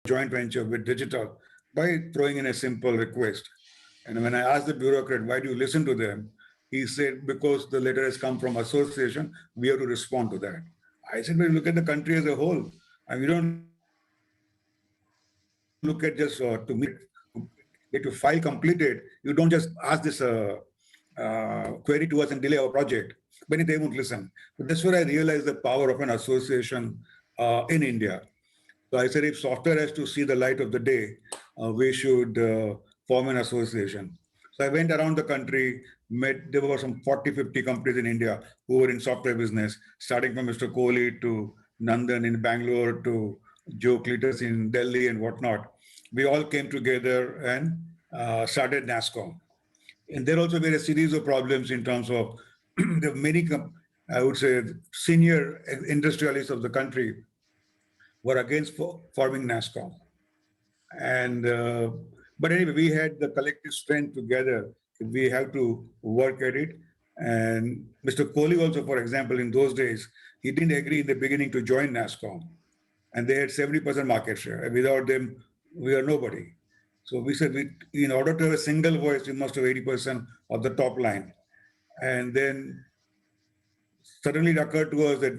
joint venture with Digital by throwing in a simple request. And when I asked the bureaucrat, why do you listen to them? He said, because the letter has come from association, we have to respond to that. I said, well, look at the country as a whole. And we don't look at just to meet a deadline, to get your file completed. You don't just ask this query to us and delay our project. But they won't listen. But that's where I realized the power of an association in India. So I said, if software has to see the light of the day, we should form an association. So I went around the country, met, there were some 40, 50 companies in India who were in software business, starting from Mr. Kohli to Nandan in Bangalore to Joe Cletus in Delhi and whatnot. We all came together and started NASCOM. And there also were a series of problems in terms of the many, I would say, senior industrialists of the country were against forming NASCOM. And but anyway, we had the collective strength together. We have to work at it. And Mr. Kohli also, for example, in those days, he didn't agree in the beginning to join NASCOM, and they had 70% market share. And without them, we are nobody. So we said, in order to have a single voice, we must have 80% of the top line. And then suddenly it occurred to us that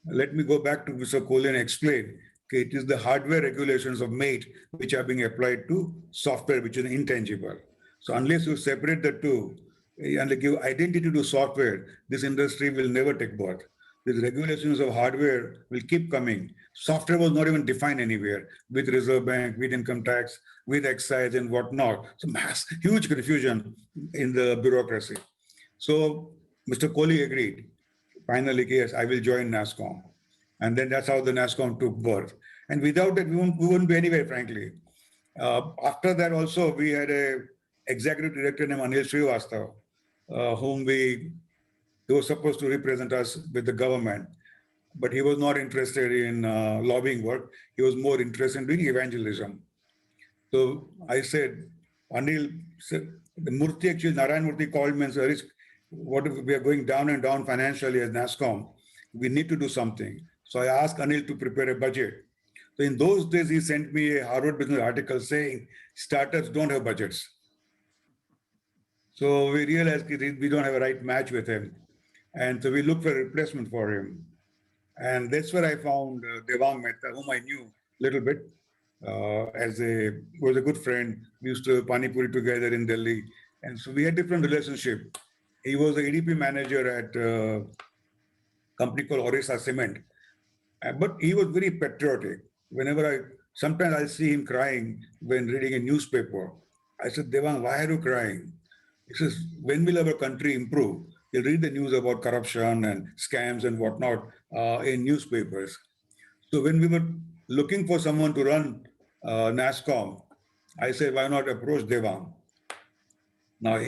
let me go back to Mr. Kohli and explain. Okay, it is the hardware regulations of MATE which are being applied to software, which is intangible. So unless you separate the two and give identity to software, this industry will never take birth. These regulations of hardware will keep coming. Software was not even defined anywhere with Reserve Bank, with income tax, with excise and whatnot. So huge confusion in the bureaucracy. So Mr. Kohli agreed. Finally, yes, I will join NASCOM. And then that's how the NASCOM took birth. And without that, we wouldn't be anywhere, frankly. After that also, we had a executive director named Anil Srivastav, whom he was supposed to represent us with the government, but he was not interested in lobbying work. He was more interested in doing evangelism. So I said, Anil, the Murthy, actually, Narayan Murthy called me and said, what if we are going down and down financially as NASCOM? We need to do something. So I asked Anil to prepare a budget. So in those days, he sent me a Harvard Business article saying startups don't have budgets. So we realized we don't have a right match with him. And so we looked for a replacement for him. And that's where I found Devang Mehta, whom I knew a little bit was a good friend. We used to Pani Puri together in Delhi. And so we had different relationship. He was the EDP manager at a company called Orissa Cement. But he was very patriotic. Sometimes I'll see him crying when reading a newspaper. I said, Devang, why are you crying? He says, when will our country improve? You'll read the news about corruption and scams and whatnot in newspapers. So when we were looking for someone to run NASCOM, I said, why not approach Devang? Now,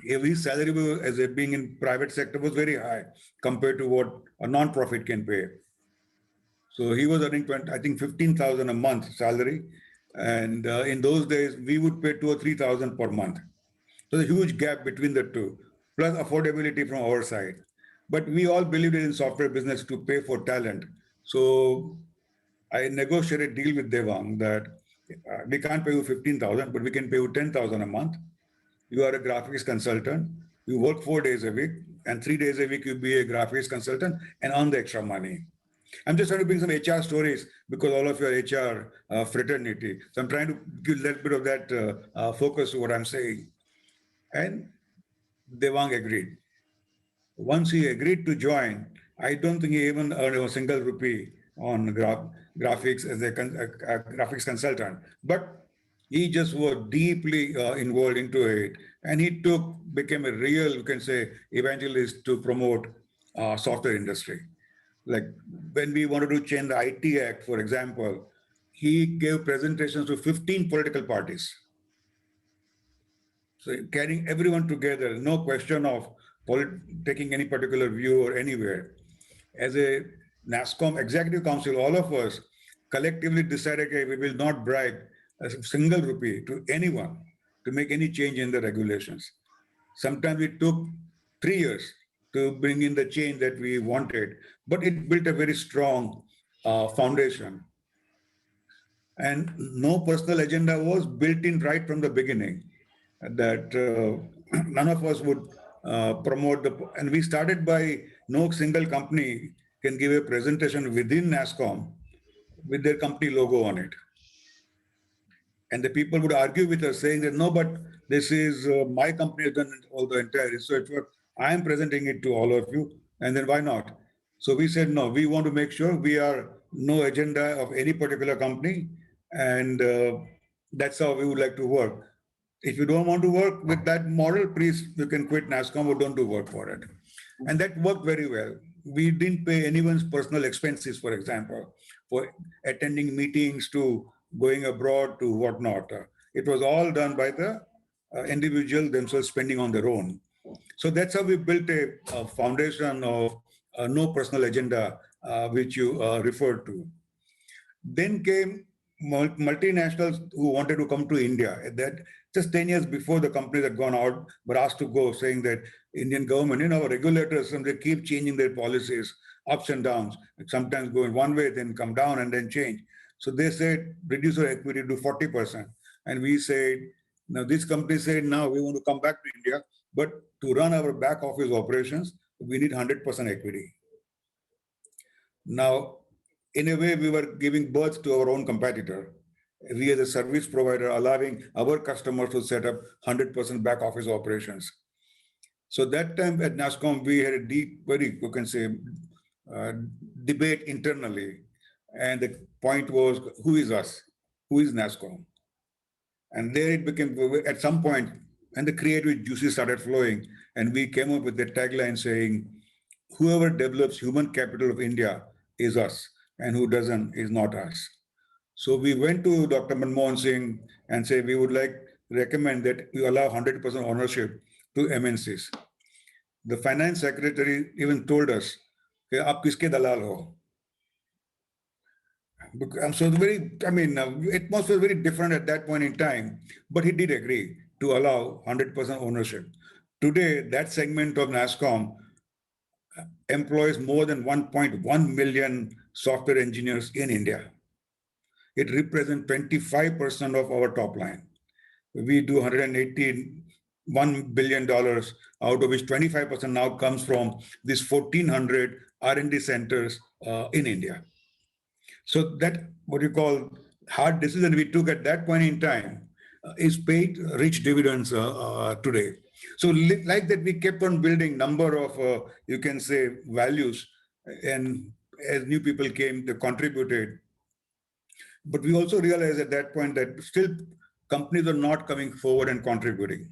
his salary as a being in private sector was very high compared to what a non-profit can pay. So he was earning, I think, 15,000 a month salary. And in those days, we would pay 2,000 or 3,000 per month. So there's a huge gap between the two, plus affordability from our side. But we all believed in software business to pay for talent. So I negotiated a deal with Devang that we can't pay you 15,000, but we can pay you 10,000 a month. You are a graphics consultant. You work 4 days a week, and 3 days a week you be a graphics consultant and earn the extra money. I'm just trying to bring some HR stories because all of you are HR fraternity. So I'm trying to give a little bit of that focus to what I'm saying. And Devang agreed. Once he agreed to join, I don't think he even earned a single rupee on graphics as a graphics consultant. But he just was deeply involved into it. And he became a real, you can say, evangelist to promote software industry. Like when we wanted to change the IT Act, for example, he gave presentations to 15 political parties. So carrying everyone together, no question of taking any particular view or anywhere. As a NASCOM Executive Council, all of us collectively decided, okay, we will not bribe a single rupee to anyone to make any change in the regulations. Sometimes it took 3 years to bring in the change that we wanted, but it built a very strong foundation. And no personal agenda was built in right from the beginning, that none of us would promote and we started by no single company can give a presentation within NASSCOM with their company logo on it. And the people would argue with us saying that, no, but this is my company has done all the entire research work. I am presenting it to all of you. And then why not? So we said, no, we want to make sure we are no agenda of any particular company. And that's how we would like to work. If you don't want to work with that model, please, you can quit NASSCOM or don't do work for it. And that worked very well. We didn't pay anyone's personal expenses, for example, for attending meetings to going abroad to whatnot. It was all done by the individual themselves spending on their own. So that's how we built a foundation of no personal agenda, which you referred to. Then came multinationals who wanted to come to India. That just 10 years before the companies had gone out, were asked to go, saying that Indian government, our regulators, and they keep changing their policies, ups and downs, sometimes going one way, then come down and then change. So they said, reduce our equity to 40%. And we said, now this company said, now we want to come back to India, but to run our back office operations, we need 100% equity. Now, in a way, we were giving birth to our own competitor. We as a service provider allowing our customers to set up 100% back office operations. So that time at NASSCOM, we had a deep, very, you can say, uh, debate internally. And the point was, who is us? Who is NASSCOM? And there it became, at some point, and the creative juices started flowing. And we came up with the tagline saying, whoever develops human capital of India is us, and who doesn't is not us. So we went to Dr. Manmohan Singh and said, we would like recommend that you allow 100% ownership to MNCs. The finance secretary even told us, "Aap kiske dalal ho?" So very, atmosphere was very different at that point in time, but he did agree to allow 100% ownership. Today, that segment of NASSCOM employs more than 1.1 million software engineers in India. It represents 25% of our top line. We do $181 billion, out of which 25% now comes from these 1,400 R&D centers in India. So that, what you call hard decision we took at that point in time is paid rich dividends today. So like that, we kept on building number of, you can say, values. And as new people came, they contributed. But we also realized at that point that still companies are not coming forward and contributing.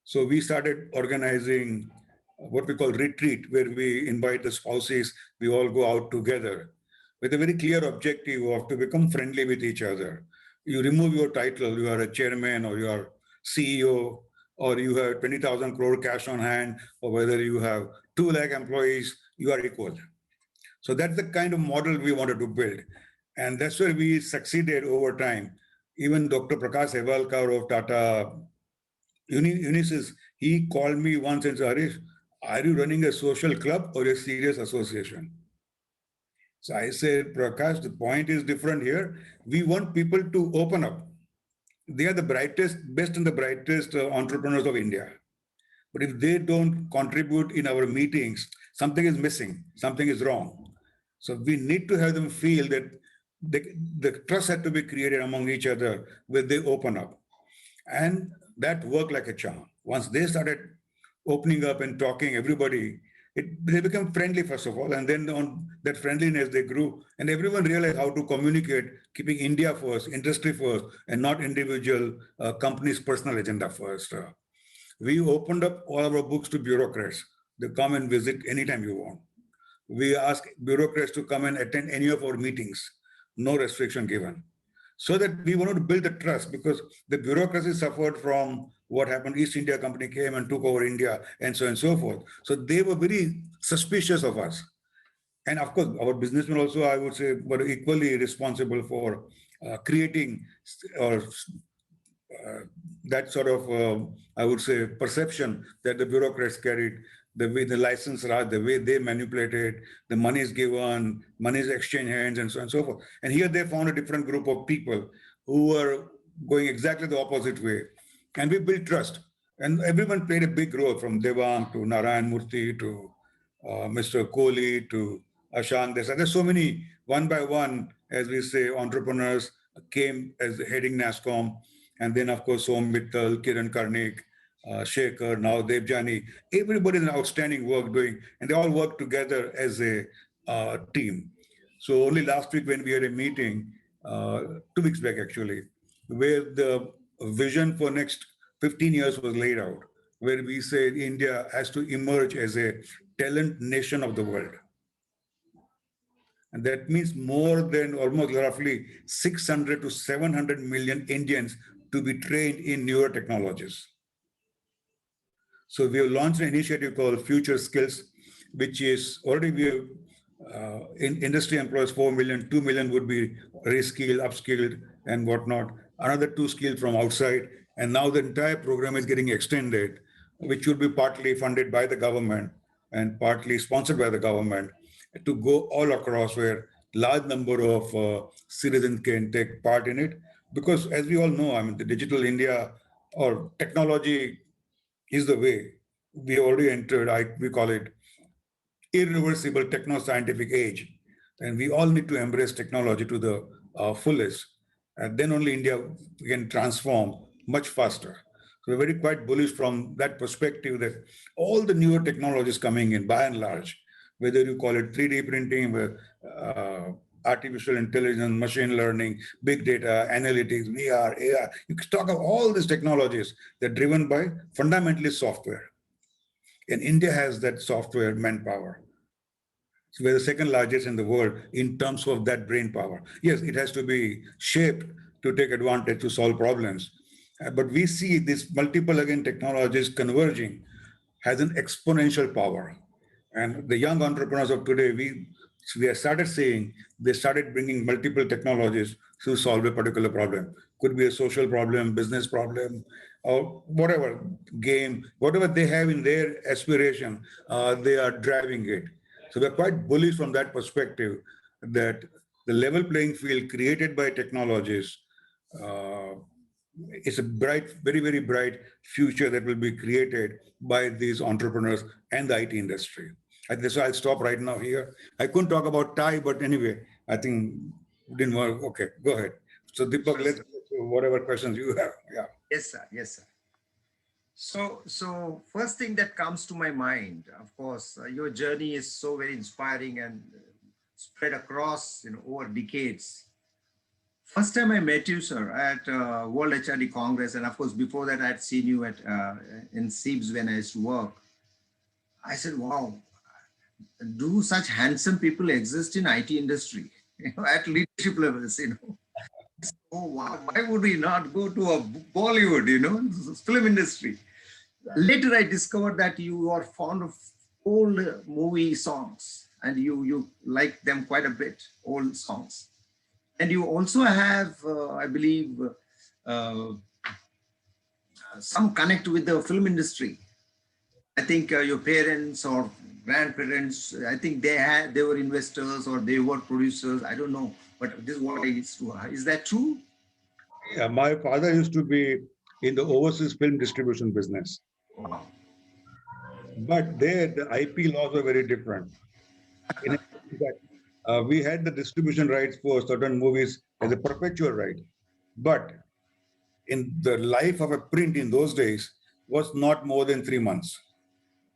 So we started organizing what we call retreat, where we invite the spouses, we all go out together with a very clear objective of to become friendly with each other. You remove your title, you are a chairman or you are CEO, or you have 20,000 crore cash on hand, or whether you have 2 lakh employees, you are equal. So that's the kind of model we wanted to build. And that's where we succeeded over time. Even Dr. Prakash Hevalkar of Tata Unisys, he called me once and said, Harish, are you running a social club or a serious association? So I said, Prakash, the point is different here. We want people to open up. They are the brightest, best and the brightest entrepreneurs of India. But if they don't contribute in our meetings, something is missing, something is wrong. So we need to have them feel that the trust had to be created among each other where they open up. And that worked like a charm. Once they started opening up and talking, everybody, they became friendly, first of all. And then on that friendliness, they grew. And everyone realized how to communicate, keeping India first, industry first, and not individual companies' personal agenda first. We opened up all our books to bureaucrats. They come and visit anytime you want. We ask bureaucrats to come and attend any of our meetings, no restriction given. So that we wanted to build the trust, because the bureaucracy suffered from what happened. East India Company came and took over India and so on and so forth. So they were very suspicious of us. And of course, our businessmen also, I would say, were equally responsible for creating or that sort of, I would say, perception that the bureaucrats carried. the way the license are, the way they manipulate it, the money is given, money is exchanged hands, and so on and so forth. And here they found a different group of people who were going exactly the opposite way. And we built trust. And everyone played a big role, from Devang to Narayan Murthy to Mr. Kohli to Ashank Desai. There's so many, one by one, as we say, entrepreneurs came as heading NASSCOM. And then, of course, Som Mittal, Kiran Karnik, Shekhar, now Devjani. Everybody is an outstanding work doing, and they all work together as a team. So only last week when we had a meeting, 2 weeks back actually, where the vision for next 15 years was laid out, where we said India has to emerge as a talent nation of the world. And that means more than almost roughly 600 to 700 million Indians to be trained in newer technologies. So we have launched an initiative called Future Skills, which is already we have in industry employs 4 million, 2 million would be reskilled, upskilled, and whatnot. Another 2 skilled from outside. And now the entire program is getting extended, which will be partly funded by the government and partly sponsored by the government, to go all across, where large number of citizens can take part in it. Because as we all know, I mean, the digital India or technology is the way. We already entered, we call it irreversible techno-scientific age. And we all need to embrace technology to the fullest. And then only India can transform much faster. So we're very quite bullish from that perspective, that all the newer technologies coming in, by and large, whether you call it 3D printing, artificial intelligence, machine learning, big data, analytics, VR, AI. You can talk of all these technologies that are driven by fundamentally software. And India has that software manpower. So we're the second largest in the world in terms of that brain power. Yes, it has to be shaped to take advantage to solve problems. But we see these multiple, again, technologies converging has an exponential power. And the young entrepreneurs of today, we have started saying they started bringing multiple technologies to solve a particular problem. Could be a social problem, business problem, or whatever, game, whatever they have in their aspiration, they are driving it. So we're quite bullish from that perspective, that the level playing field created by technologies is a bright, very, very bright future that will be created by these entrepreneurs and the IT industry. So I'll stop right now here. I couldn't talk about TIE, but anyway, I think it didn't work. Okay, go ahead. So Deepak, let's go to whatever questions you have. Yeah. Yes, sir. Yes, sir. So first thing that comes to my mind, of course, your journey is so very inspiring and spread across, over decades. First time I met you, sir, at World HRD Congress, and of course, before that, I had seen you at in SIBS when I used to work. I said, wow, do such handsome people exist in IT industry, at leadership levels, Oh, wow, why would we not go to a Bollywood, film industry? Later, I discovered that you are fond of old movie songs and you like them quite a bit, old songs. And you also have, I believe, some connect with the film industry. I think your parents or grandparents, I think they were investors or they were producers. I don't know, but this is what I used to. Is that true? Yeah, my father used to be in the overseas film distribution business. Wow. But there, the IP laws were very different. In fact, we had the distribution rights for certain movies as a perpetual right. But in the life of a print in those days was not more than 3 months.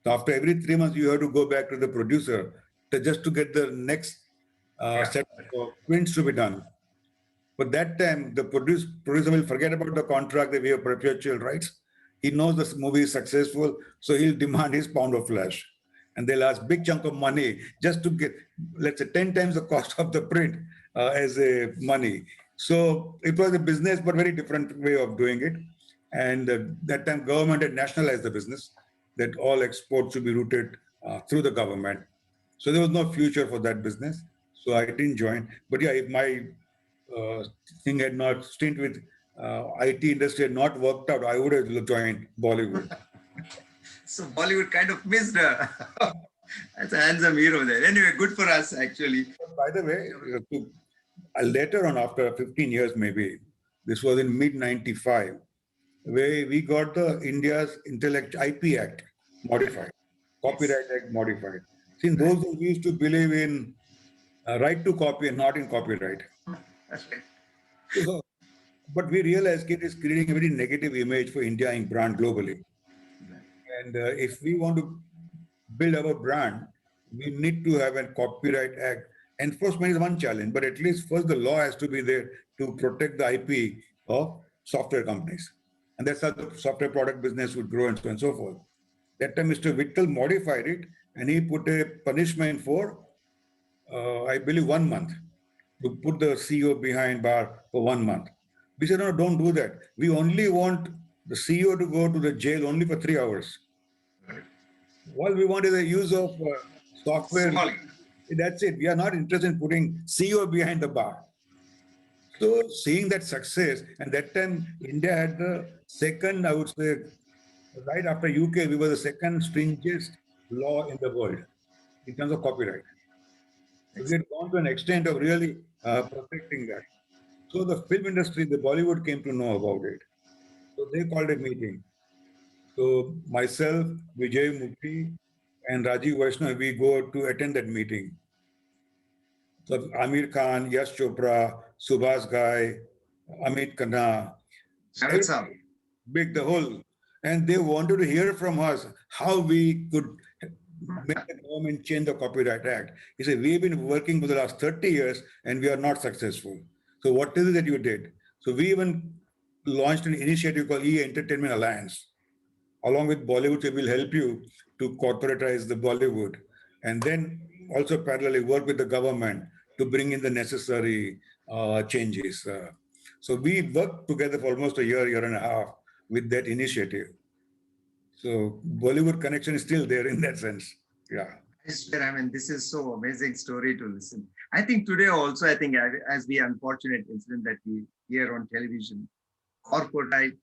So after every 3 months, you have to go back to the producer just to get the next set of prints to be done. But that time, the producer will forget about the contract that we have perpetual rights. He knows this movie is successful, so he'll demand his pound of flesh. And they'll ask big chunk of money just to get, let's say, 10 times the cost of the print as a money. So it was a business, but very different way of doing it. And that time, government had nationalized the business, that all exports should be routed through the government. So there was no future for that business. So I didn't join. But yeah, if my thing had not stint with IT industry had not worked out, I would have joined Bollywood. So Bollywood kind of missed her. That's a handsome hero there. Anyway, good for us actually. By the way, later on, after 15 years maybe, this was in mid 95, where we got the India's Intellect IP Act modified, Yes. Copyright Act modified. See, in those days, we used to believe in right to copy and not in copyright. That's right. So, but we realized it is creating a very negative image for India in brand globally. And if we want to build our brand, we need to have a copyright act. Enforcement is one challenge, but at least first the law has to be there to protect the IP of software companies. And that's how the software product business would grow and so on and so forth. That time, Mr. Vittal modified it and he put a punishment for, I believe, 1 month to put the CEO behind bar for 1 month. We said, no, don't do that. We only want the CEO to go to the jail only for 3 hours. All we want is the use of software. Small. That's it. We are not interested in putting CEO behind the bar. So seeing that success, and that time India had the second, I would say, right after UK, we were the second stringent law in the world in terms of copyright. So we had gone to an extent of really protecting that. So the film industry, the Bollywood came to know about it. So they called a meeting. So myself, Vijay Mukti, and Rajiv Vaishnav, we go to attend that meeting. So Amir Khan, Yash Chopra, Subhas Ghai, Amit Khanna, Javed Saab. big the whole, and they wanted to hear from us how we could make the government change the Copyright Act. He said, we've been working for the last 30 years and we are not successful. So what is it that you did? So we even launched an initiative called E-Entertainment Alliance. Along with Bollywood, we will help you to corporatize the Bollywood. And then also parallelly work with the government to bring in the necessary changes. So we worked together for almost a year and a half with that initiative. So Bollywood connection is still there in that sense. Yeah. I mean, this is so amazing story to listen. I think today also, I think as the unfortunate incident that we hear on television, corporatized,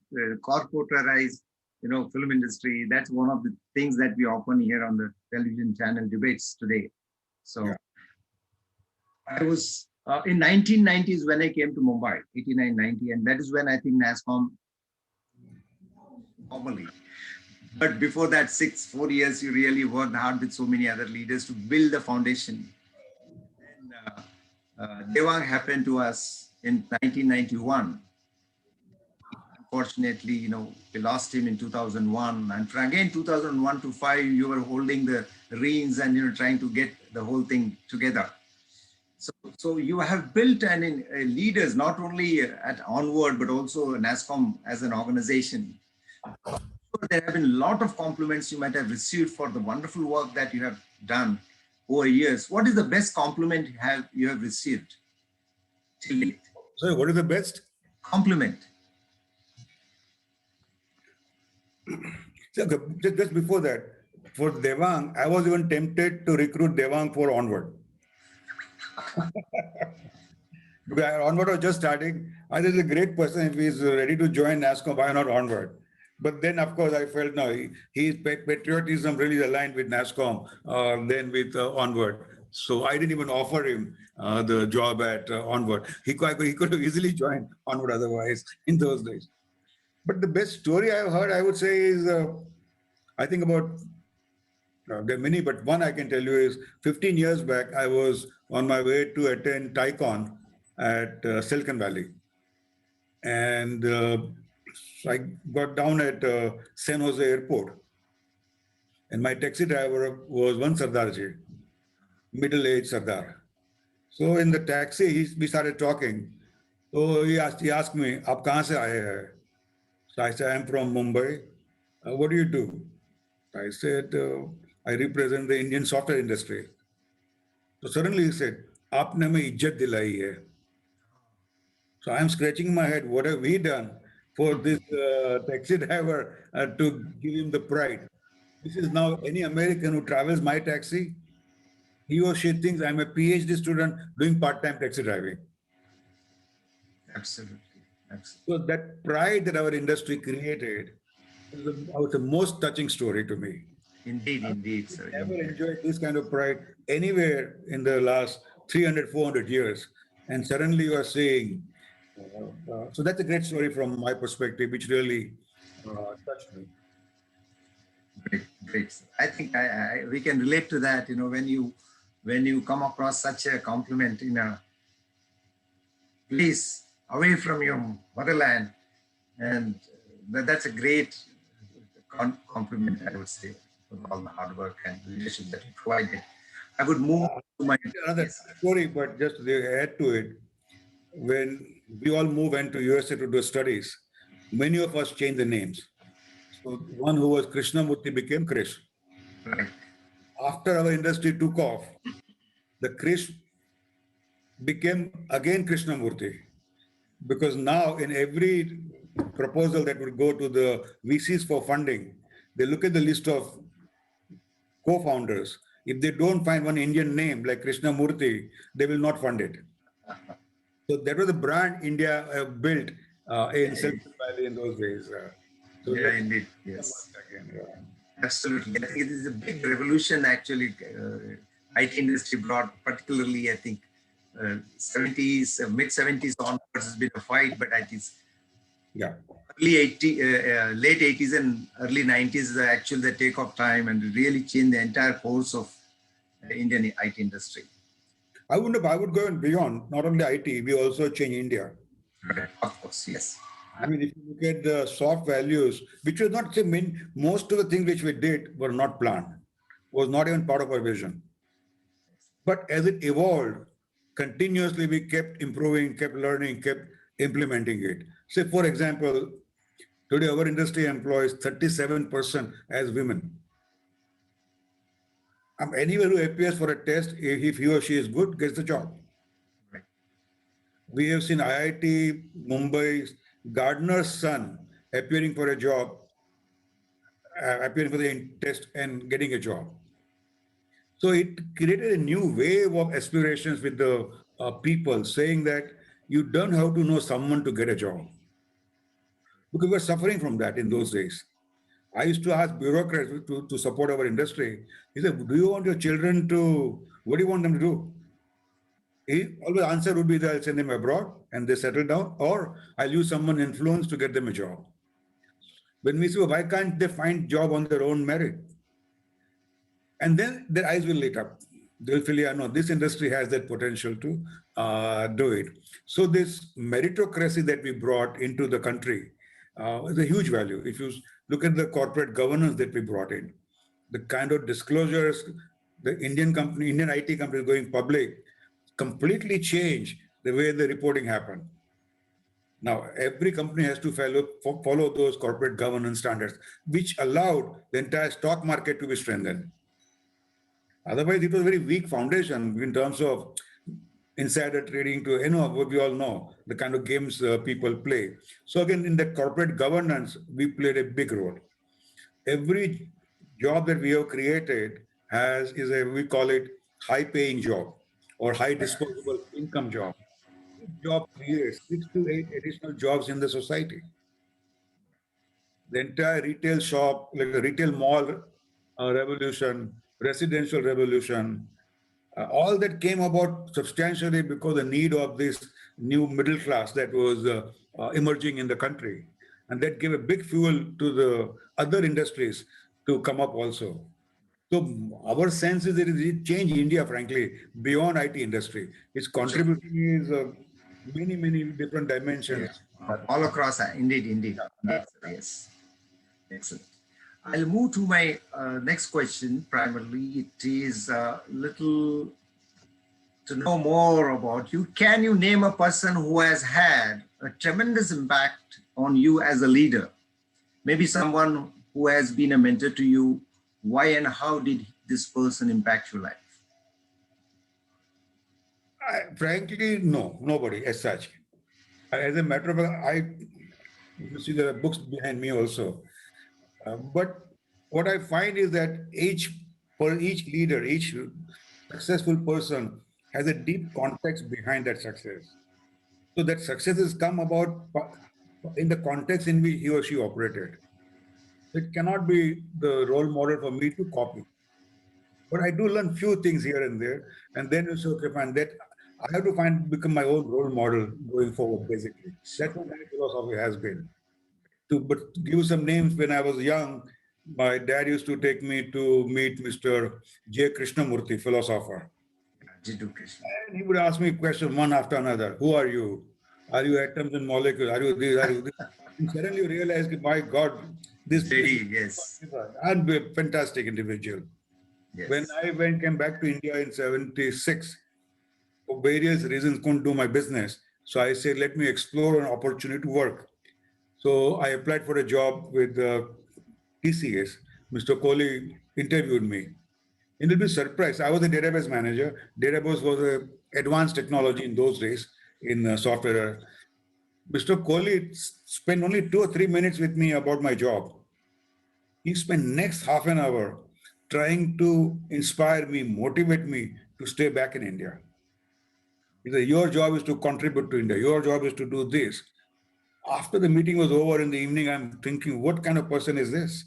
film industry, that's one of the things that we often hear on the television channel debates today. So Yeah. I was in 1990s when I came to Mumbai, 89, 90, and that is when I think NASCOM formally. But before that, 4 years, you really worked hard with so many other leaders to build the foundation. And Devang happened to us in 1991. Unfortunately, we lost him in 2001. And again, 2001 to 5, you were holding the reins and trying to get the whole thing together. So you have built leaders not only at Onward but also NASCOM as an organization. There have been a lot of compliments you might have received for the wonderful work that you have done over years. What is the best compliment you have received till date? So what is the best? Compliment. So just before that, for Devang, I was even tempted to recruit Devang for Onward. Because Onward was just starting. I think he's a great person. If he's ready to join NASCOM, why not Onward? But then, of course, I felt no, his patriotism really aligned with NASCOM than with Onward. So I didn't even offer him the job at Onward. He could have easily joined Onward otherwise in those days. But the best story I've heard, I would say, is I think about there are many, but one I can tell you is 15 years back, I was on my way to attend TiECon at Silicon Valley. And so I got down at San Jose Airport. And my taxi driver was one Sardarji, middle-aged Sardar. So in the taxi, we started talking. So he asked me, "Aap kahan se aaye hai?" So I said, "I'm from Mumbai. What do you do?" I said, "I represent the Indian software industry." So suddenly he said, "Aapne hame इज्जत दिलाई hai." So I'm scratching my head. What have we done for this taxi driver to give him the pride? This is now any American who travels my taxi, he or she thinks I'm a PhD student doing part-time taxi driving. Absolutely. So that pride that our industry created, I would say, most touching story to me. Indeed, indeed, sir. Never Indeed. enjoyed this kind of pride anywhere in the last 300, 400 years. And suddenly you are seeing, so that's a great story from my perspective, which really touched me. Great, great. I think we can relate to that. When you come across such a compliment in a place away from your motherland, and that's a great compliment, I would say, for all the hard work and leadership that you provided. I would move to my Another yes. story, but just to add to it, when we all moved into USA to do studies, many of us changed the names. So one who was Krishnamurti became Krish. Right. After our industry took off, the Krish became again Krishnamurti, because now in every proposal that would go to the VCs for funding, they look at the list of co-founders. If they don't find one Indian name like Krishnamurti, they will not fund it. So that was the brand India built in Silicon Valley in those days. So Yeah, let's indeed. once Yes. again. Absolutely. I think it is a big revolution actually. IT industry brought, particularly, I think, 70s, mid 70s onwards has been a fight, but I think Yeah. late 80s and early 90s is actually the takeoff time and really changed the entire course of Indian IT industry. I would go and beyond, not only IT, we also change India. Right. Of course, yes. I mean, if you look at the soft values, which was not, I mean, most of the things which we did were not planned, was not even part of our vision. But as it evolved, continuously we kept improving, kept learning, kept implementing it. Say, for example, today our industry employs 37% as women. Anyone who appears for a test, if he or she is good, gets the job. Right. We have seen IIT Mumbai's gardener's son appearing for a job, appearing for the test and getting a job. So it created a new wave of aspirations with the people, saying that you don't have to know someone to get a job. Because we were suffering from that in those days. I used to ask bureaucrats to support our industry. He said, do you want your children to, what do you want them to do? He always answer would be that I'll send them abroad and they settle down, or I'll use someone influence to get them a job. When we say, why can't they find job on their own merit? And then their eyes will light up. They'll feel, yeah, no, this industry has that potential to do it. So this meritocracy that we brought into the country is a huge value. If you look at the corporate governance that we brought in, the kind of disclosures, the Indian IT companies going public completely changed the way the reporting happened. Now, every company has to follow those corporate governance standards, which allowed the entire stock market to be strengthened. Otherwise, it was a very weak foundation in terms of insider trading to, what we all know, the kind of games people play. So again, in the corporate governance, we played a big role. Every job that we have created we call it high paying job or high disposable income job. Each job creates 6 to 8 additional jobs in the society. The entire retail shop, like the retail mall revolution, residential revolution, all that came about substantially because the need of this new middle class that was emerging in the country. And that gave a big fuel to the other industries to come up also. So our sense is that it changed India, frankly, beyond IT industry. Its contribution is many, many different dimensions. All across, indeed, indeed. Yes. Excellent. I'll move to my next question. Primarily, it is a little to know more about you. Can you name a person who has had a tremendous impact on you as a leader? Maybe someone who has been a mentor to you. Why and how did this person impact your life? Frankly, no, nobody as such. As a matter of fact, you see there are books behind me also. But what I find is that for each leader, each successful person has a deep context behind that success. So that success has come about in the context in which he or she operated. It cannot be the role model for me to copy. But I do learn few things here and there, and then you say, okay, fine, that I have to become my own role model going forward, basically. That's Sure. what my philosophy has been. But to give some names, when I was young, my dad used to take me to meet Mr. J. Krishnamurti, philosopher. Jiddu Krishna. And he would ask me questions one after another. Who are you? Are you atoms and molecules? Are you this? Are you this? And suddenly you realize, my God, this is JD, yes. a fantastic individual. When Yes. I came back to India in 76, for various reasons, couldn't do my business. So I said, let me explore an opportunity to work. So I applied for a job with TCS. Mr. Kohli interviewed me. And you'll be surprised. I was a database manager. Database was a advanced technology in those days in software. Mr. Kohli spent only 2 or 3 minutes with me about my job. He spent next half an hour trying to inspire me, motivate me to stay back in India. He said, your job is to contribute to India. Your job is to do this. After the meeting was over in the evening, I'm thinking, what kind of person is this?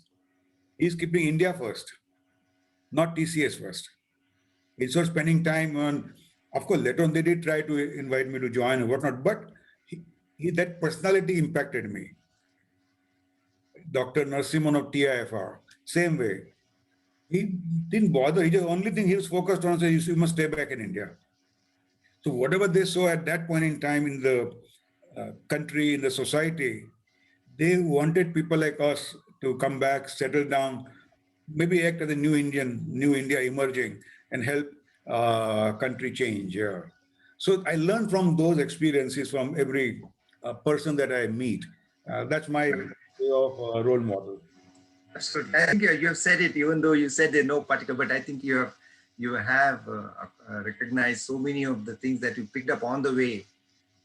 He's keeping India first, not TCS first. Instead of spending time on, of course, later on they did try to invite me to join or whatnot, but that personality impacted me. Dr. Narasimhan of TIFR, same way. He didn't bother. He just only thing he was focused on is you must stay back in India. So whatever they saw at that point in time in the country, in the society, they wanted people like us to come back, settle down, maybe act as a new India emerging and help country change. Yeah. So I learned from those experiences from every person that I meet. That's my way of role model. Absolutely. I think you have said it, even though you said in no particular, but I think you have recognized so many of the things that you picked up on the way.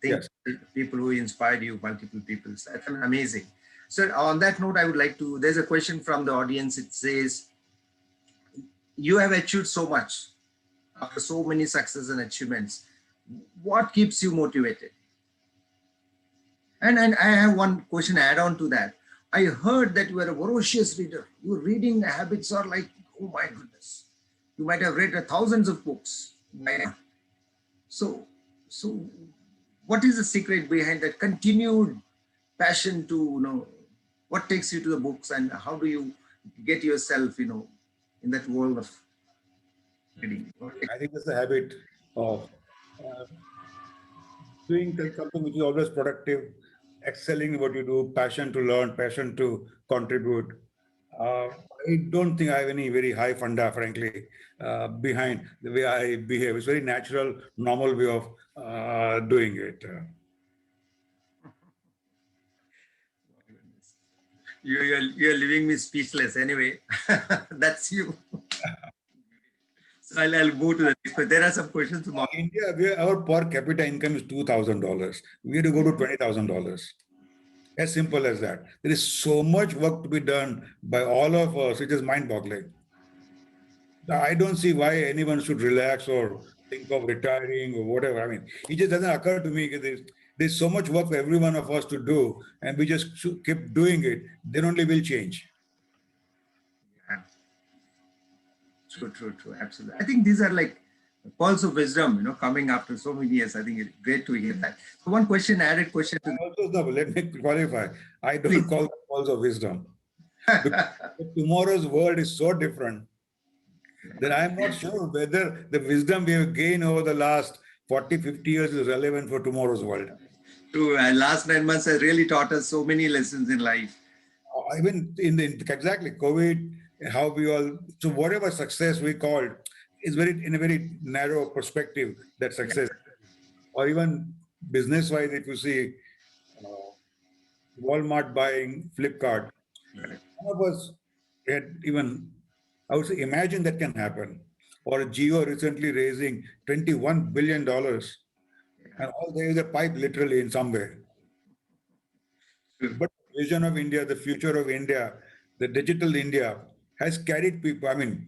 Think Yes. people who inspired you, multiple people. That's amazing. So on that note, I would like to, there's a question from the audience. It says, you have achieved so much after so many successes and achievements. What keeps you motivated? And I have one question add on to that. I heard that you are a voracious reader. Your reading habits are like, oh my goodness. You might have read thousands of books. So what is the secret behind that continued passion to, what takes you to the books and how do you get yourself, in that world of reading? I think it's the habit of uh, doing something which is always productive, excelling in what you do, passion to learn, passion to contribute. I don't think I have any very high funda, frankly, behind the way I behave. It's very natural, normal way of doing it. You're leaving me speechless anyway. That's you. So I'll move to the next question. There are some questions from India, our per capita income is $2,000. We have to go to $20,000. As simple as that. There is so much work to be done by all of us, it is mind-boggling. I don't see why anyone should relax or think of retiring or whatever. I mean, it just doesn't occur to me. There's so much work for every one of us to do, and we just should keep doing it. Then only will change. True. Absolutely. I think these are like pearls of wisdom, coming after so many years. I think it's great to hear that. So one question, added question to Also, no, let me qualify. I don't call them pearls of wisdom. Because tomorrow's world is so different that I'm not sure whether the wisdom we have gained over the last 40, 50 years is relevant for tomorrow's world. True. And last 9 months has really taught us so many lessons in life. Even exactly COVID, how we all, so whatever success we called is in a very narrow perspective, that success. Or even business-wise, if you see Walmart buying Flipkart, none of us had even, I would say, imagine that can happen. Or Geo recently raising $21 billion. And all there is a pipe literally in some way. But the vision of India, the future of India, the digital India has carried people, I mean,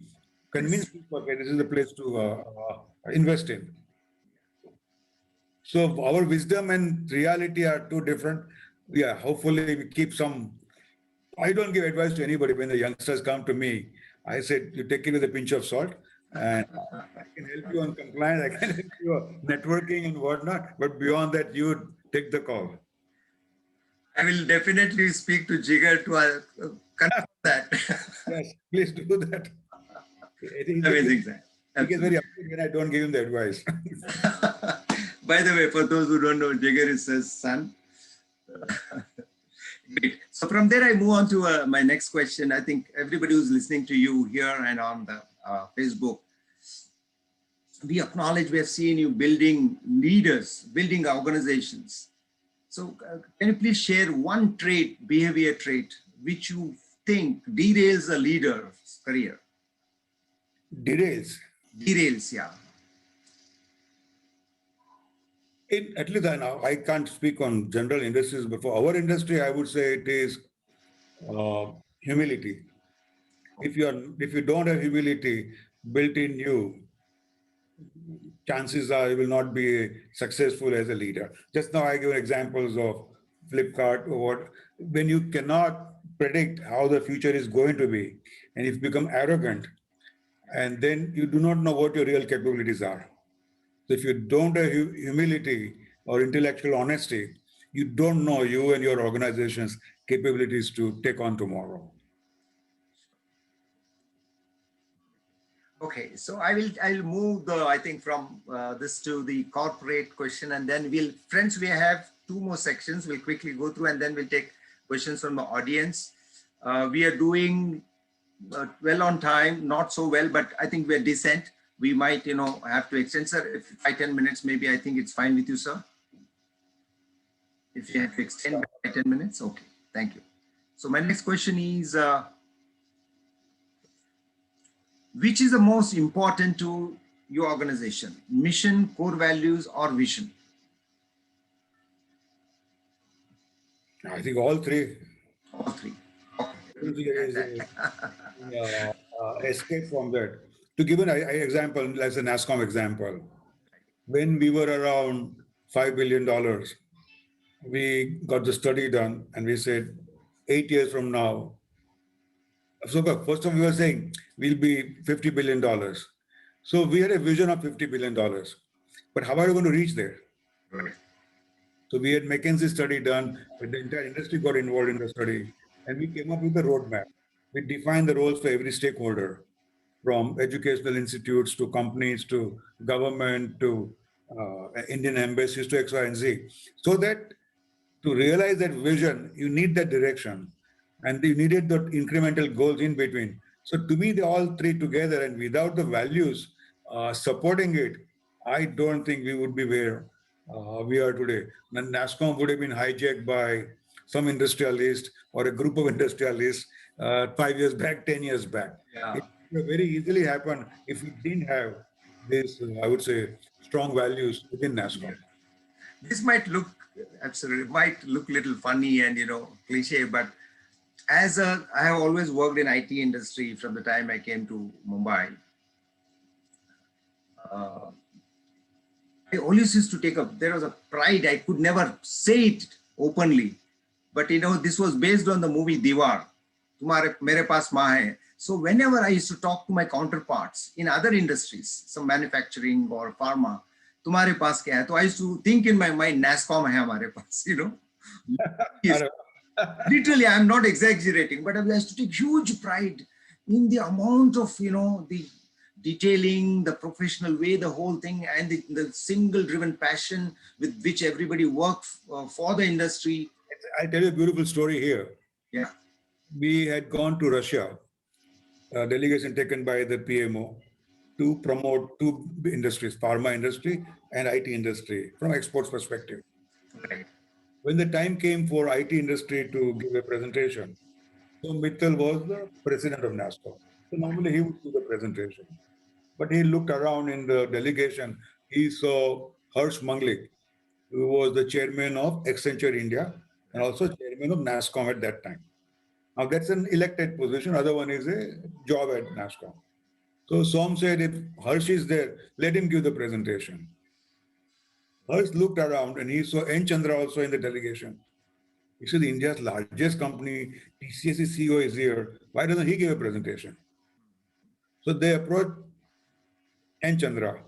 convinced people, okay, this is the place to invest in. So our wisdom and reality are two different. Yeah, hopefully we keep some I don't give advice to anybody. When the youngsters come to me, I said, you take it with a pinch of salt, and I can help you on compliance, I can help you on networking and whatnot. But beyond that, you take the call. I will definitely speak to Jigar to confirm that. Yes, please do that. Amazing, sir. He gets very upset when I don't give him the advice. By the way, for those who don't know, Jigar is his son. Great. So from there, I move on to my next question. I think everybody who's listening to you here and on the Facebook, we acknowledge, we have seen you building leaders, building organizations. So can you please share one trait, behavior trait, which you think derails a leader's career? Derails. Derails, yeah. At least I can't speak on general industries, but for our industry, I would say it is humility. If you don't have humility built in you, chances are you will not be successful as a leader. Just now I give examples of Flipkart or what, when you cannot predict how the future is going to be, and if you become arrogant, and then you do not know what your real capabilities are. So if you don't have humility or intellectual honesty, you don't know you and your organization's capabilities to take on tomorrow. Okay, so I'll move I think from this to the corporate question, and then friends, we have two more sections. We'll quickly go through, and then we'll take questions from the audience. We are doing well on time, not so well, but I think we're decent. We might, have to extend, sir. If 5-10 minutes, maybe I think it's fine with you, sir. If you have to extend by 10 minutes, okay, thank you. So my next question is, which is the most important to your organization? Mission, core values, or vision? I think all three. All three. Okay. Escape from that. To give an example, as a NASSCOM example, when we were around $5 billion, we got the study done and we said 8 years from now, so first of all, we were saying we'll be $50 billion. So we had a vision of $50 billion, but how are we going to reach there? Right. So we had McKinsey study done, but the entire industry got involved in the study, and we came up with a roadmap. We defined the roles for every stakeholder, from educational institutes to companies to government to Indian embassies to X, Y, and Z. So that to realize that vision, you need that direction, and you needed the incremental goals in between. So to me, they all three together, and without the values supporting it, I don't think we would be where we are today. And NASSCOM would have been hijacked by some industrialist or a group of industrialists 5 years back, 10 years back. Yeah. It could have very easily happened if we didn't have this, I would say, strong values within NASSCOM. This might look a little funny and cliche, but I have always worked in IT industry from the time I came to Mumbai. I always used to there was a pride. I could never say it openly, but this was based on the movie Diwar. Tumhare mere paas maa hai. So whenever I used to talk to my counterparts in other industries, some manufacturing or pharma, tumhare paas kya hai? So I used to think in my mind, NASSCOM hai hamare paas, Yes. Literally, I'm not exaggerating, but I used to take huge pride in the amount of, the detailing, the professional way, the whole thing, and the single driven passion with which everybody worked for the industry. I'll tell you a beautiful story here. Yeah. We had gone to Russia, a delegation taken by the PMO to promote two industries, pharma industry and IT industry from exports perspective. Right. When the time came for IT industry to give a presentation, so Mittal was the president of NASSCOM. So normally he would do the presentation. But he looked around in the delegation, he saw Harsh Manglik, who was the chairman of Accenture India and also chairman of NASSCOM at that time. Now that's an elected position, other one is a job at NASSCOM. So Som said, if Harsh is there, let him give the presentation. Harsh looked around and he saw N. Chandra also in the delegation. This is India's largest company. TCS CEO is here. Why doesn't he give a presentation? So they approached N. Chandra.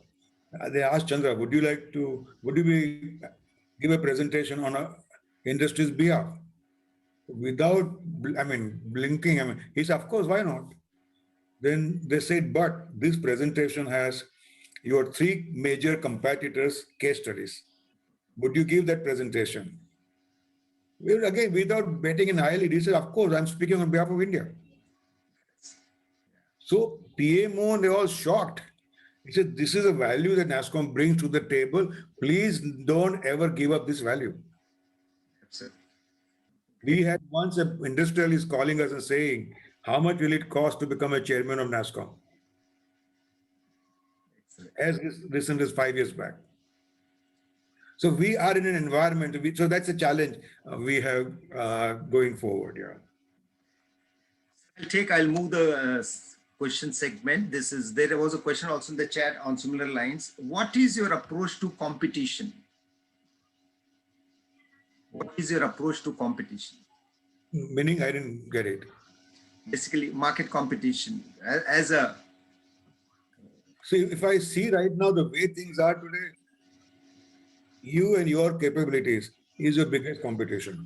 They asked Chandra, would you give a presentation on a industry's behalf? Without, blinking, he said, of course, why not? Then they said, but this presentation has your three major competitors' case studies. Would you give that presentation? Well, again, without betting an eyelid, he said, of course, I'm speaking on behalf of India. So PMO, they're all shocked. He said, this is a value that NASSCOM brings to the table. Please don't ever give up this value. Absolutely. We had once an industrialist calling us and saying, how much will it cost to become a chairman of NASSCOM? As recent as 5 years back. So we are in an environment, so that's a challenge we have going forward. Yeah. I'll move the question segment. There was a question also in the chat on similar lines. What is your approach to competition? What is your approach to competition? Meaning, I didn't get it. Basically, market competition See, if I see right now the way things are today, you and your capabilities is your biggest competition.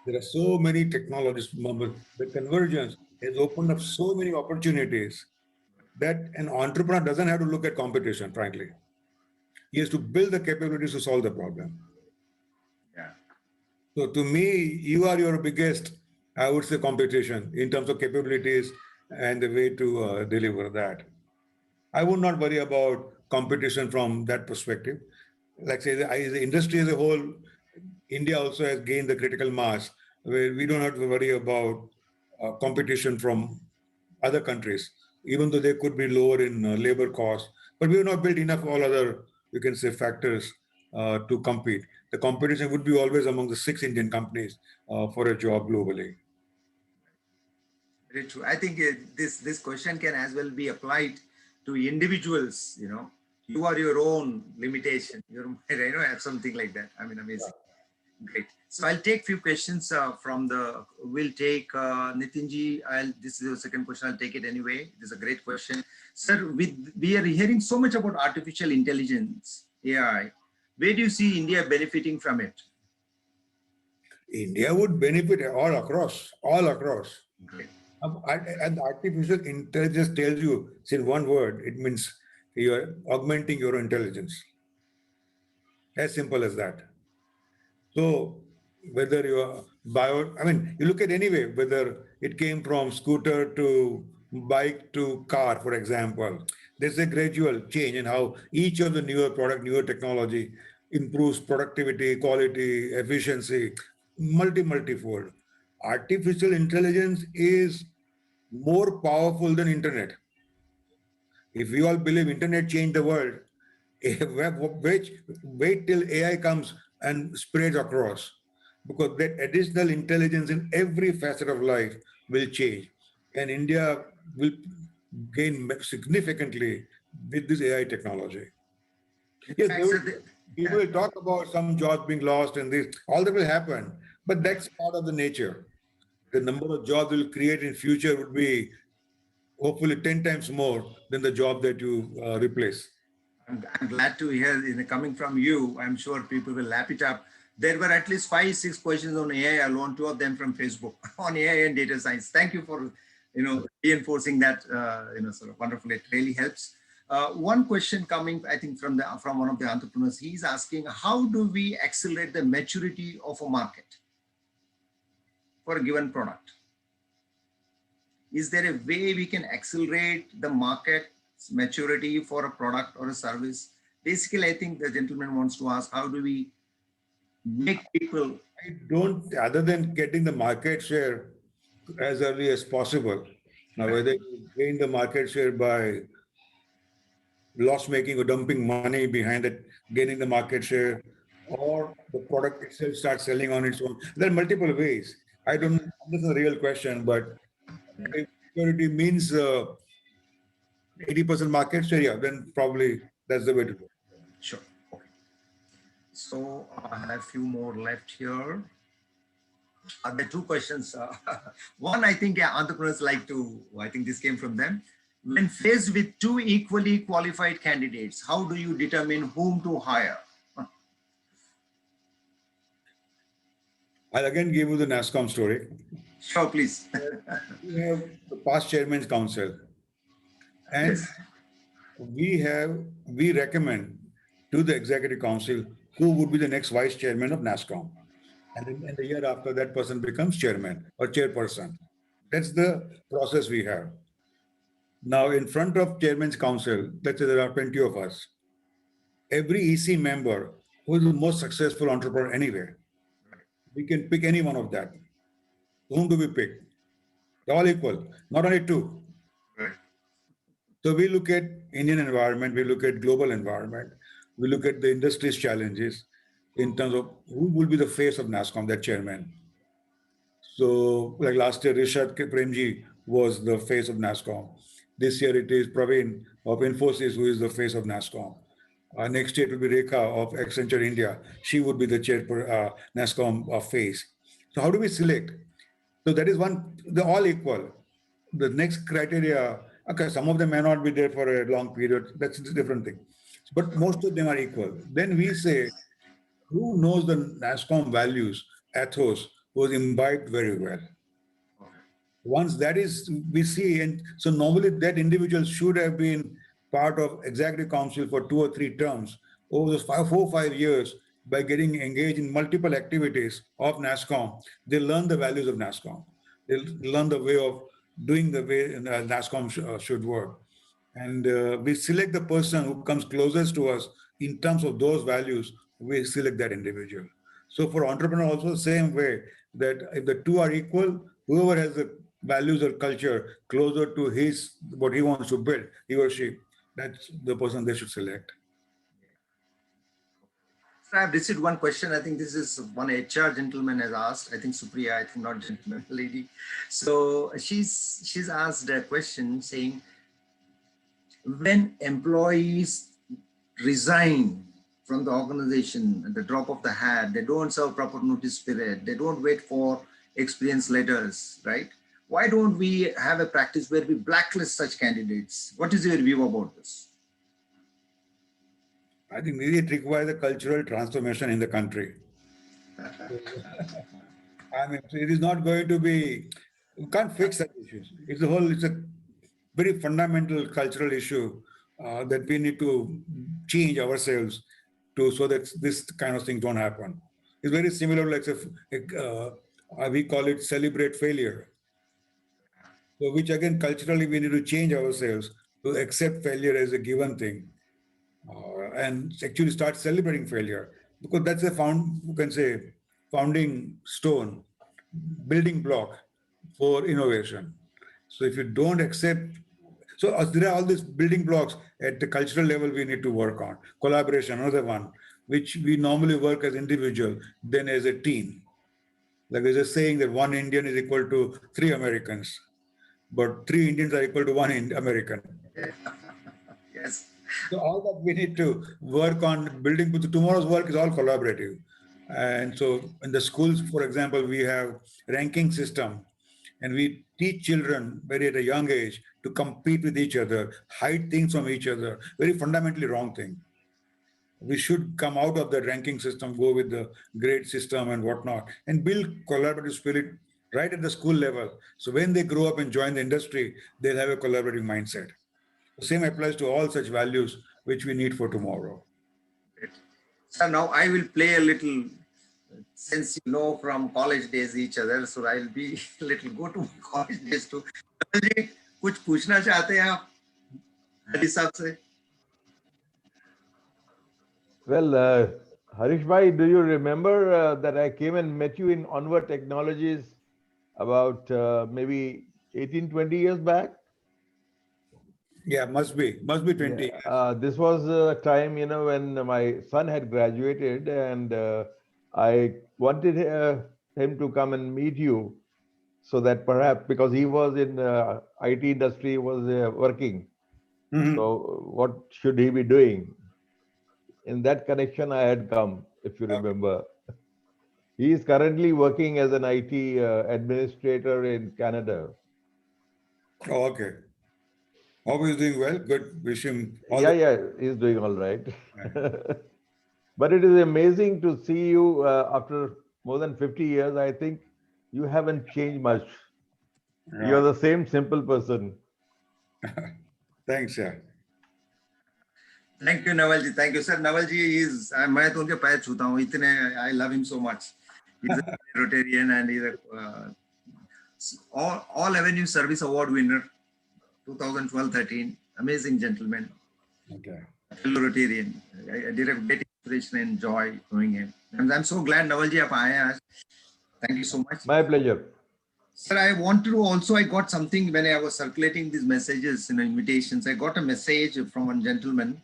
There are so many technologies. The convergence has opened up so many opportunities that an entrepreneur doesn't have to look at competition, frankly. He has to build the capabilities to solve the problem. Yeah. So to me, you are your biggest, I would say, competition in terms of capabilities and the way to deliver that. I would not worry about competition from that perspective. Like say, the industry as a whole, India also has gained the critical mass where we don't have to worry about competition from other countries, even though they could be lower in labor costs. But we have not built enough all other, you can say, factors to compete. The competition would be always among the 6 Indian companies for a job globally. Very true. I think this question can as well be applied to individuals. You are your own limitation. Have something like that. Amazing. Great. So I'll take few questions we'll take Nitinji. This is the second question. I'll take it anyway. It is a great question. Sir, we are hearing so much about artificial intelligence, AI. Where do you see India benefiting from it? India would benefit all across. Great. And artificial intelligence tells you, it's in one word, it means you're augmenting your intelligence. As simple as that. So whether you you look at anyway, whether it came from scooter to bike to car, for example, there's a gradual change in how each of the newer product, newer technology improves productivity, quality, efficiency, multifold. Artificial intelligence is more powerful than internet. If we all believe internet changed the world, wait till AI comes and spreads across, because that additional intelligence in every facet of life will change, and India will gain significantly with this AI technology. Yes, people will talk about some jobs being lost and this, all that will happen, but that's part of the nature. The number of jobs we'll create in future would be hopefully 10 times more than the job that you replace. I'm glad to hear coming from you. I'm sure people will lap it up. There were at least 5-6 questions on AI alone, 2 of them from Facebook on AI and data science. Thank you for reinforcing that. Sort of wonderful. It really helps. One question coming, I think, from one of the entrepreneurs. He's asking, how do we accelerate the maturity of a market for a given product? Is there a way we can accelerate the market maturity for a product or a service? Basically, I think the gentleman wants to ask, how do we make people... I don't, other than getting the market share as early as possible. Now, whether you gain the market share by loss making or dumping money behind it, gaining the market share, or the product itself starts selling on its own. There are multiple ways. I don't, this is a real question, but if security means 80% market share, yeah, then probably that's the way to go. Sure. Okay. So I have a few more left here. There are two questions. One, I think entrepreneurs like to, I think this came from them. When faced with two equally qualified candidates, how do you determine whom to hire? I'll again give you the NASCOM story. Sure, please. We have the past chairman's council, and Yes. we recommend to the executive council who would be the next vice chairman of NASCOM. And the year after, that person becomes chairman or chairperson. That's the process we have. Now, in front of chairman's council, let's say there are 20 of us. Every EC member who is the most successful entrepreneur anywhere, we can pick any one of that. Whom do we pick? They're all equal, not only two. Right. So we look at Indian environment, we look at global environment, we look at the industry's challenges in terms of who will be the face of NASCOM, that chairman. So like last year, Rishad Premji was the face of NASCOM. This year it is Praveen of Infosys who is the face of NASCOM. Next year it will be Rekha of Accenture India. She would be the chair NASCOM face. So how do we select? So that is one, they're all equal. The next criteria, okay, some of them may not be there for a long period. That's a different thing. But most of them are equal. Then we say, who knows the NASCOM values, ethos, was imbibed very well. Once that is, we see, and so normally that individual should have been part of executive council for 2 or 3 terms over those 4 or 5 years by getting engaged in multiple activities of NASCOM. They learn the values of NASCOM. They learn the way of doing the way NASCOM should work. And we select the person who comes closest to us in terms of those values, we select that individual. So for entrepreneur also same way, that if the two are equal, whoever has the values or culture closer to his what he wants to build, he or she, that's the person they should select. So I've received one question. I think this is one HR gentleman has asked. I think Supriya, I think not gentleman, lady. So she's asked a question saying, when employees resign from the organization at the drop of the hat, they don't serve proper notice period, they don't wait for experience letters, right? Why don't we have a practice where we blacklist such candidates? What is your view about this? I think it requires a cultural transformation in the country. I mean, it is not going to be, you can't fix that issues. It's a very fundamental cultural issue that we need to change ourselves to so that this kind of thing don't happen. It's very similar, like we call it celebrate failure. So which again, culturally, we need to change ourselves to accept failure as a given thing and actually start celebrating failure because that's a you can say, founding stone, building block for innovation. So if you don't accept, so there are all these building blocks at the cultural level we need to work on. Collaboration, another one, which we normally work as individual, then as a team. Like there's a saying that one Indian is equal to 3 Americans, but 3 Indians are equal to one American. Yes. So all that we need to work on building, but tomorrow's work is all collaborative. And so in the schools, for example, we have ranking system and we teach children very at a young age to compete with each other, hide things from each other, very fundamentally wrong thing. We should come out of the ranking system, go with the grade system and whatnot, and build collaborative spirit right at the school level. So when they grow up and join the industry, they'll have a collaborative mindset. The same applies to all such values which we need for tomorrow. So now I will play a little, since you know from college days each other, so I'll be a little go to college days too. कुछ पूछना चाहते हैं आप हरीश साहब से? Well, Harish Bhai, do you remember that I came and met you in Onward Technologies about maybe 18, 20 years back? Yeah, must be 20. Yeah. This was a time, when my son had graduated and I wanted him to come and meet you so that perhaps, because he was in IT industry, was working. Mhm. So what should he be doing? In that connection, I had come. if you remember. He is currently working as an IT administrator in Canada. Oh, okay. Hope he's doing well. Good. Wish him all Yeah, the yeah, he's doing all right. best. But it is amazing to see you after more than 50 years. I think you haven't changed much. You're the same simple person. Thanks, yeah. Thank you, Naval ji. Thank you, sir. Naval ji is, मैं तो उनके पैर छूता हूँ इतने, I love him so much. He's a Rotarian and he's a all Avenue Service Award winner, 2012-13. Amazing gentleman, Okay. fellow Rotarian. I did a great inspiration and joy knowing him. And I'm so glad Naval ji आप आए हैं आज. Thank you so much. My pleasure. Sir, I wanted to also, I got something when I was circulating these messages, invitations. I got a message from one gentleman.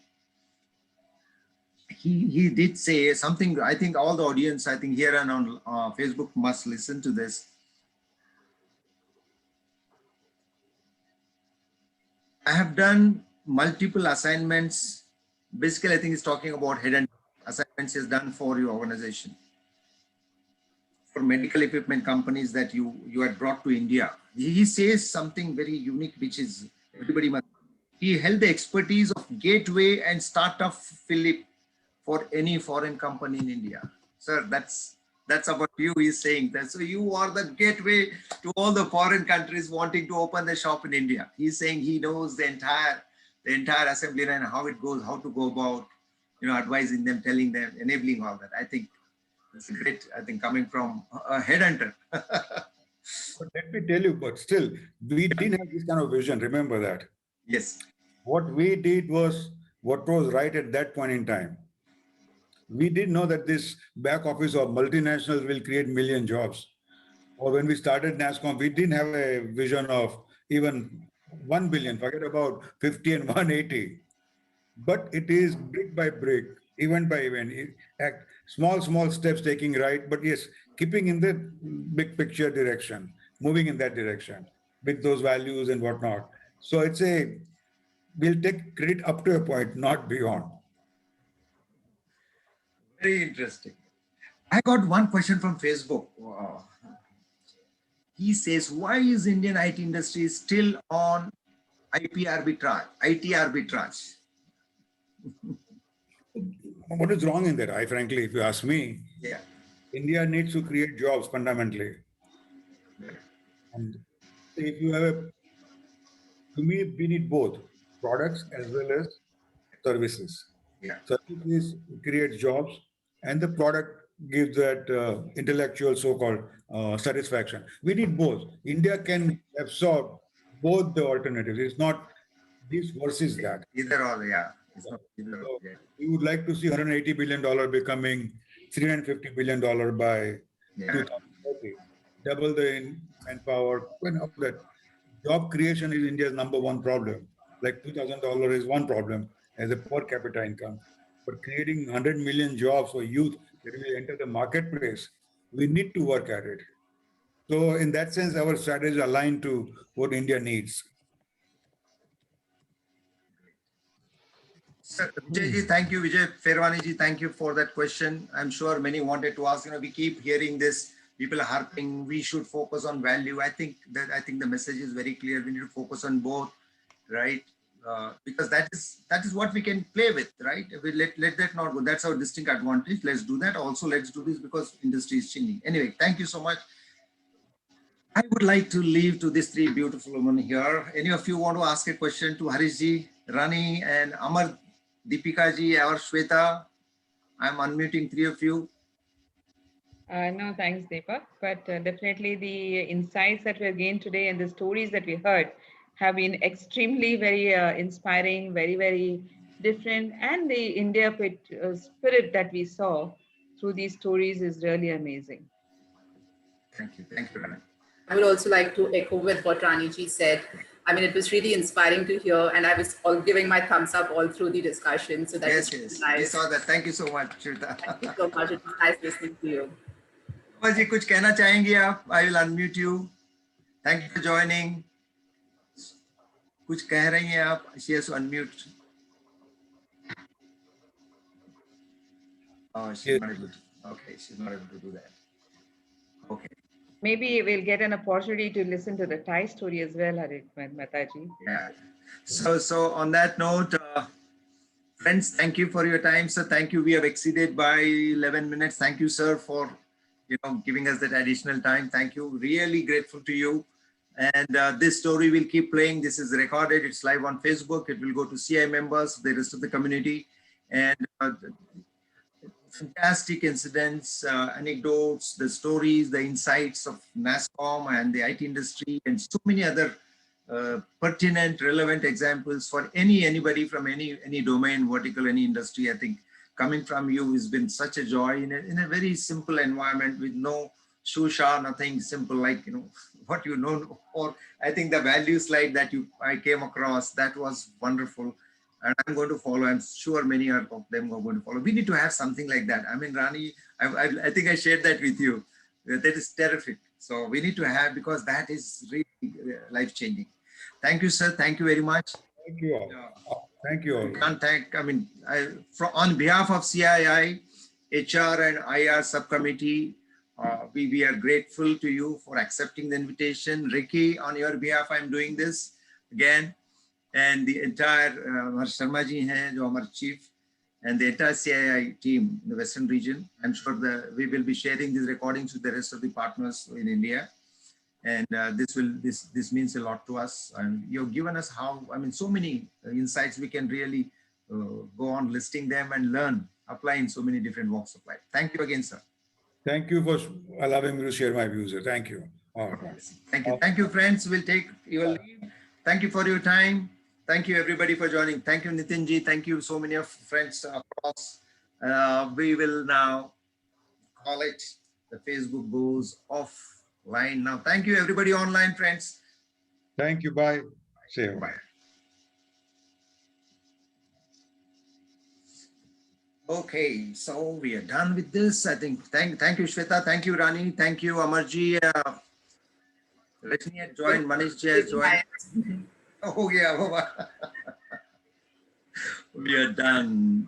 He did say something. I think all the audience, I think here and on Facebook must listen to this. I have done multiple assignments. Basically, I think he's talking about hidden assignments he's done for your organization, for medical equipment companies that you had brought to India. He says something very unique, which is everybody must. He held the expertise of gateway and startup Philip for any foreign company in India. Sir, that's about you, he's saying that. So you are the gateway to all the foreign countries wanting to open the shop in India. He's saying he knows the entire assembly line, how it goes, how to go about, advising them, telling them, enabling all that. I think it's great, I think, coming from a headhunter. But let me tell you, but still, we didn't have this kind of vision. Remember that. Yes. What we did was what was right at that point in time. We didn't know that this back office of multinationals will create million jobs. Or when we started NASCOM, we didn't have a vision of even 1 billion, forget about 50 and 180. But it is brick by brick, event by event, small steps taking right, but yes, keeping in the big picture direction, moving in that direction with those values and whatnot. So we'll take credit up to a point, not beyond. Very interesting. I got one question from Facebook. He says, why is Indian IT industry still on IT arbitrage? What is wrong in that? Frankly, if you ask me, Yeah. India needs to create jobs fundamentally. And if you have to me, we need both products as well as services. Yeah. Services create jobs, and the product gives that intellectual so-called satisfaction. We need both. India can absorb both the alternatives. It's not this versus that. Either or, yeah. It's not either or, So yeah. we would like to see $180 billion becoming $350 billion by 2030. Double the manpower. When all that job creation is India's number one problem. Like $2,000 is one problem as a per capita income. But creating 100 million jobs for youth that will enter the marketplace, we need to work at it. So in that sense, our strategy is aligned to what India needs. Sir, Vijay ji, thank you. Vijay Ferwani ji, thank you for that question. I'm sure many wanted to ask, we keep hearing this, people are harping, we should focus on value. I think the message is very clear. We need to focus on both, right? Because that is what we can play with, right? We let that not go. That's our distinct advantage. Let's do that. Also, let's do this because industry is changing. Anyway, thank you so much. I would like to leave to these three beautiful women here. Any of you want to ask a question to Harish ji, Rani, and Amar, Deepika ji, or Shweta? I'm unmuting three of you. No, thanks, Deepak. But definitely the insights that we have gained today and the stories that we heard have been extremely very inspiring, very, very different. And the India spirit that we saw through these stories is really amazing. Thank you. Thank you, Rani. I would also like to echo with what Rani ji said. I mean, it was really inspiring to hear, and I was all giving my thumbs up all through the discussion. So that was yes. nice. I saw that. Thank you so much, Shweta. Thank you so much. It was nice listening to you. जी कुछ कहना चाहेंगे आप? I will unmute you. Thank you for joining. कुछ कह रही हैं आप? She has to unmute. Oh, she's Yes. not able to. Okay, she's not able to do that. Okay. Maybe we'll get an opportunity to listen to the Thai story as well, Harit Mataji. Yeah. So on that note, friends, thank you for your time, sir. Thank you. We have exceeded by 11 minutes. Thank you, sir, for giving us that additional time. Thank you. Really grateful to you. And this story will keep playing. This is recorded. It's live on Facebook. It will go to CI members, the rest of the community, and fantastic incidents, anecdotes, the stories, the insights of NASCOM and the IT industry, and so many other pertinent, relevant examples for anybody from any domain, vertical, any industry. I think coming from you has been such a joy in a very simple environment with no shusha, nothing, simple, like what you know. Or I think the value slide that I came across, that was wonderful. And I'm going to follow. I'm sure many of them are going to follow. We need to have something like that. I mean, Rani, I think I shared that with you. That is terrific. So we need to have, because that is really life-changing. Thank you, sir. Thank you very much. Thank you all. Thank you all. Can't thank, on behalf of CII, HR and IR subcommittee, we are grateful to you for accepting the invitation. Ricky, on your behalf, I'm doing this again. And the entire Sharma ji hai, jo our chief, and the entire CII team in the Western region. I'm sure we will be sharing these recordings with the rest of the partners in India. And this means a lot to us. And you've given us so many insights. We can really go on listing them and learn, apply in so many different walks of life. Thank you again, sir. Thank you for allowing me to share my views. Thank you. All right. Thank you. Thank you, friends. We'll take your leave. Thank you for your time. Thank you, everybody, for joining. Thank you, Nitinji. Thank you, so many of friends across. We will now call it. The Facebook goes offline now. Thank you, everybody online, friends. Thank you. Bye. See you. Bye. Okay, so we are done with this. I think. Thank you, Shweta. Thank you, Rani. Thank you, Amarji. Rajni had joined. Manish ji has joined. Oh yeah, we are done.